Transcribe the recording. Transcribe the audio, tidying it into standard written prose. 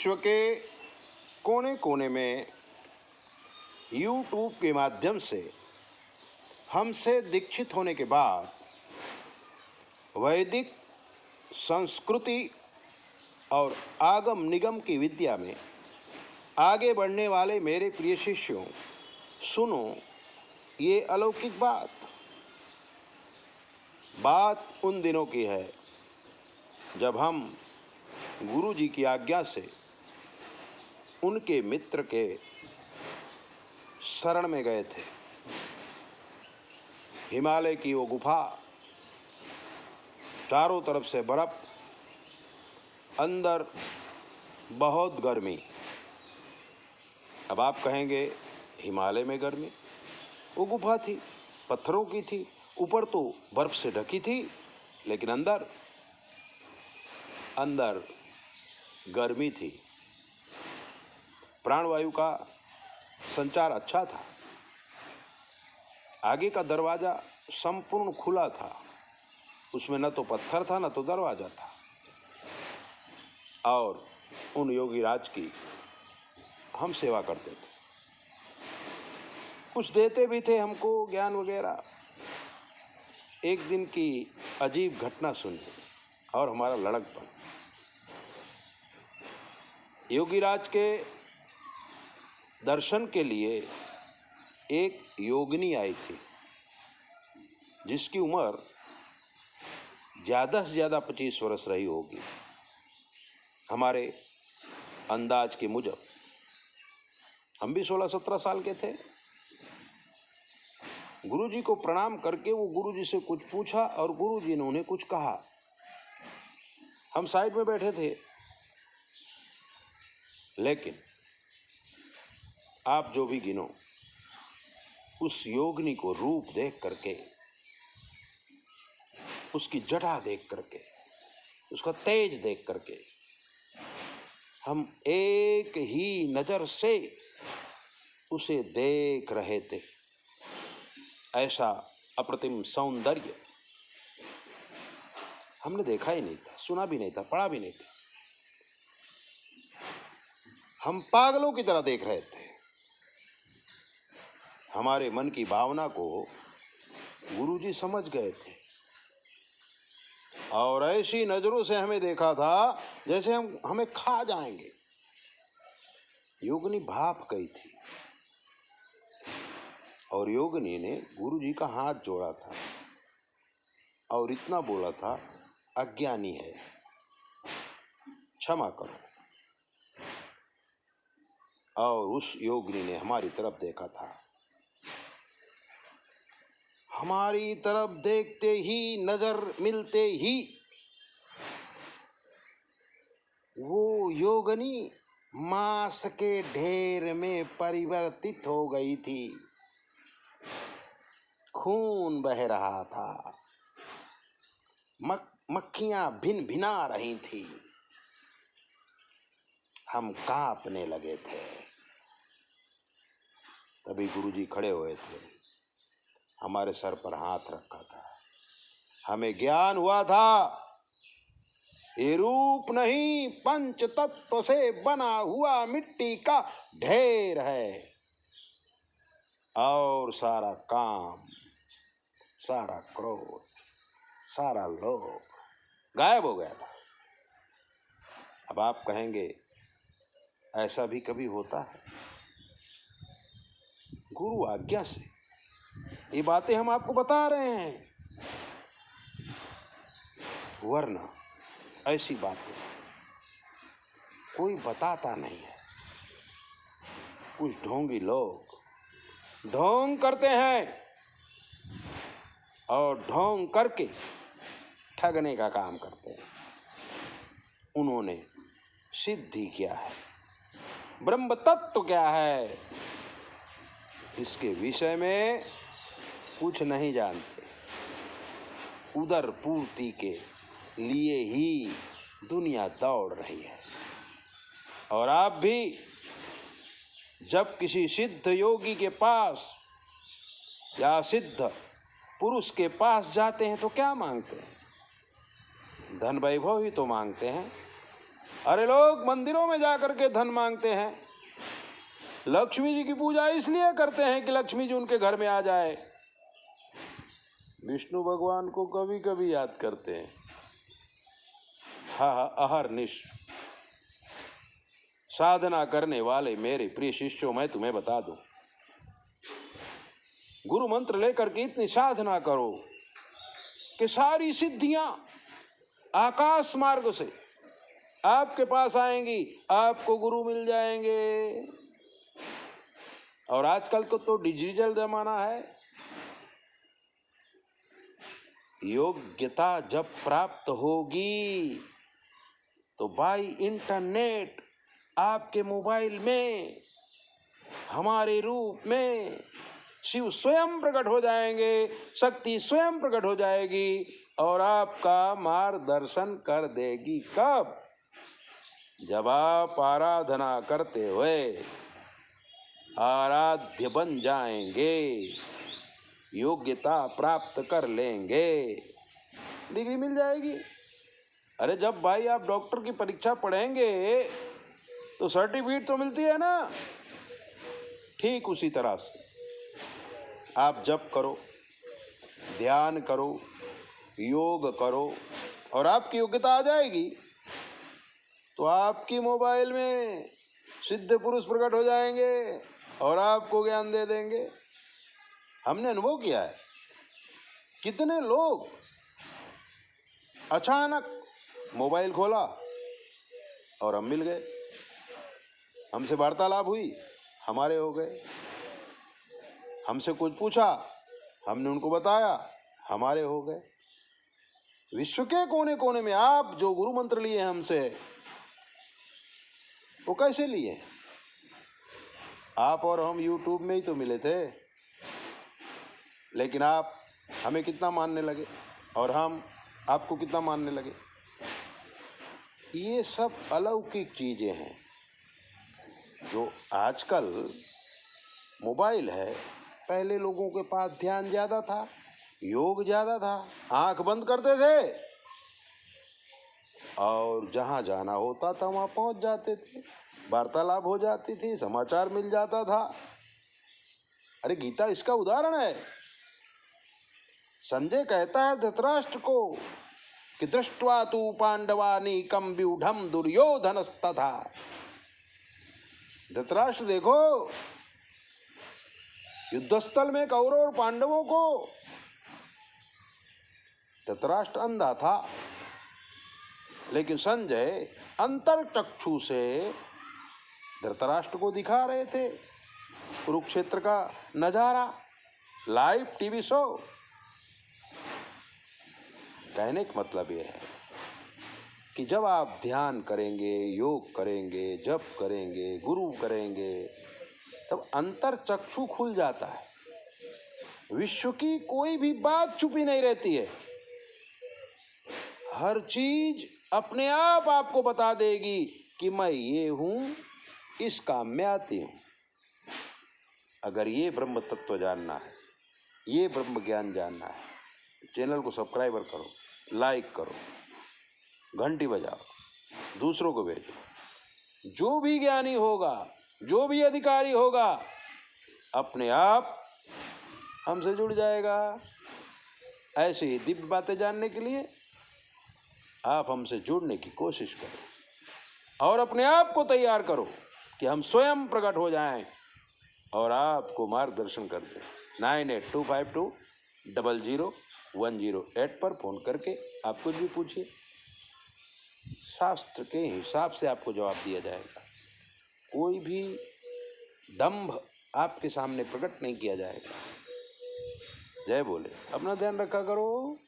विश्व के कोने कोने में यूट्यूब के माध्यम से हमसे दीक्षित होने के बाद वैदिक संस्कृति और आगम निगम की विद्या में आगे बढ़ने वाले मेरे प्रिय शिष्यों, सुनो ये अलौकिक बात उन दिनों की है जब हम गुरु जी की आज्ञा से उनके मित्र के शरण में गए थे। हिमालय की वो गुफा, चारों तरफ से बर्फ, अंदर बहुत गर्मी। अब आप कहेंगे हिमालय में गर्मी? वो गुफा थी, पत्थरों की थी, ऊपर तो बर्फ से ढकी थी, लेकिन अंदर गर्मी थी। प्राणवायु का संचार अच्छा था। आगे का दरवाजा संपूर्ण खुला था, उसमें न तो पत्थर था न तो दरवाजा था। और उन योगी राज की हम सेवा करते थे, कुछ देते भी थे हमको ज्ञान वगैरह। एक दिन की अजीब घटना सुनी और हमारा लड़कपन। योगीराज के दर्शन के लिए एक योगिनी आई थी जिसकी उम्र ज़्यादा से ज़्यादा 25 वर्ष रही होगी। हमारे अंदाज के मुजब हम भी 16-17 साल के थे। गुरुजी को प्रणाम करके वो गुरुजी से कुछ पूछा और गुरुजी ने उन्हें कुछ कहा। हम साइड में बैठे थे, लेकिन आप जो भी गिनो, उस योगिनी को रूप देख करके, उसकी जटा देख करके, उसका तेज देख करके हम एक ही नजर से उसे देख रहे थे। ऐसा अप्रतिम सौंदर्य हमने देखा ही नहीं था, सुना भी नहीं था, पढ़ा भी नहीं था। हम पागलों की तरह देख रहे थे। हमारे मन की भावना को गुरुजी समझ गए थे और ऐसी नजरों से हमें देखा था जैसे हम हमें खा जाएंगे। योगिनी भाप गई थी और योगिनी ने गुरुजी का हाथ जोड़ा था और इतना बोला था, अज्ञानी है, क्षमा करो। और उस योगिनी ने हमारी तरफ देखा था। हमारी तरफ देखते ही, नजर मिलते ही वो योगिनी मांस के ढेर में परिवर्तित हो गई थी। खून बह रहा था, मक्खियां भिन भिना रही थी। हम कांपने लगे थे। तभी गुरुजी खड़े हुए थे, हमारे सर पर हाथ रखा था। हमें ज्ञान हुआ था ये रूप नहीं, पंच तत्व से बना हुआ मिट्टी का ढेर है। और सारा काम, सारा क्रोध, सारा लोभ गायब हो गया था। अब आप कहेंगे ऐसा भी कभी होता है? गुरु आज्ञा से ये बातें हम आपको बता रहे हैं, वरना ऐसी बातें कोई बताता नहीं है। कुछ ढोंगी लोग ढोंग करते हैं और ढोंग करके ठगने का काम करते हैं। उन्होंने सिद्धि क्या है, ब्रह्म तत्व क्या है, इसके विषय में कुछ नहीं जानते। उदर पूर्ति के लिए ही दुनिया दौड़ रही है। और आप भी जब किसी सिद्ध योगी के पास या सिद्ध पुरुष के पास जाते हैं तो क्या मांगते हैं? धन वैभव ही तो मांगते हैं। अरे लोग मंदिरों में जाकर के धन मांगते हैं, लक्ष्मी जी की पूजा इसलिए करते हैं कि लक्ष्मी जी उनके घर में आ जाए। विष्णु भगवान को कभी कभी याद करते हैं। हाँ, अहरनिश साधना करने वाले मेरे प्रिय शिष्यों, मैं तुम्हें बता दूं, गुरु मंत्र लेकर के इतनी साधना करो कि सारी सिद्धियां आकाश मार्ग से आपके पास आएंगी, आपको गुरु मिल जाएंगे। और आजकल को तो डिजिटल जमाना है। योग्यता जब प्राप्त होगी तो बाय इंटरनेट आपके मोबाइल में हमारे रूप में शिव स्वयं प्रकट हो जाएंगे, शक्ति स्वयं प्रकट हो जाएगी और आपका मार्गदर्शन कर देगी। कब? जब आप आराधना करते हुए आराध्य बन जाएंगे, योग्यता प्राप्त कर लेंगे, डिग्री मिल जाएगी। अरे जब भाई आप डॉक्टर की परीक्षा पढ़ेंगे तो सर्टिफिकेट तो मिलती है ना। ठीक उसी तरह से आप जप करो, ध्यान करो, योग करो और आपकी योग्यता आ जाएगी तो आपकी मोबाइल में सिद्ध पुरुष प्रकट हो जाएंगे और आपको ज्ञान दे देंगे। हमने अनुभव किया है, कितने लोग अचानक मोबाइल खोला और हम मिल गए, हमसे वार्तालाप हुई, हमारे हो गए। हमसे कुछ पूछा, हमने उनको बताया, हमारे हो गए। विश्व के कोने कोने में आप जो गुरु मंत्र लिए हमसे, वो कैसे लिए? आप और हम यूट्यूब में ही तो मिले थे, लेकिन आप हमें कितना मानने लगे और हम आपको कितना मानने लगे। ये सब अलौकिक चीजें हैं जो आजकल मोबाइल है। पहले लोगों के पास ध्यान ज्यादा था, योग ज्यादा था, आंख बंद करते थे और जहां जाना होता था वहां पहुंच जाते थे, वार्तालाप हो जाती थी, समाचार मिल जाता था। अरे गीता इसका उदाहरण है। संजय कहता है धृतराष्ट्र को कि दृष्ट्वा तु पांडवानीकं व्यूढ़ं दुर्योधनस्तथा। धृतराष्ट्र देखो, युद्धस्थल में कौरव और पांडवों को, धृतराष्ट्र अंधा था लेकिन संजय अंतरचक्षु से धृतराष्ट्र को दिखा रहे थे कुरुक्षेत्र का नजारा, लाइव टीवी शो। कहने का मतलब यह है कि जब आप ध्यान करेंगे, योग करेंगे, जप करेंगे, गुरु करेंगे, तब अंतर चक्षु खुल जाता है। विश्व की कोई भी बात छुपी नहीं रहती है, हर चीज अपने आप आपको बता देगी कि मैं ये हूं, इस काम में आती हूं। अगर ये ब्रह्म तत्व जानना है, ये ब्रह्म ज्ञान जानना है, चैनल को सब्सक्राइबर करो, लाइक करो, घंटी बजाओ, दूसरों को भेजो। जो भी ज्ञानी होगा, जो भी अधिकारी होगा, अपने आप हमसे जुड़ जाएगा। ऐसे ही दिव्य बातें जानने के लिए आप हमसे जुड़ने की कोशिश करो और अपने आप को तैयार करो कि हम स्वयं प्रकट हो जाएं और आपको मार्गदर्शन कर दें। 9825200108 पर फोन करके आप कुछ भी पूछिए, शास्त्र के हिसाब से आपको जवाब दिया जाएगा। कोई भी दंभ आपके सामने प्रकट नहीं किया जाएगा। जय बोले। अपना ध्यान रखा करो।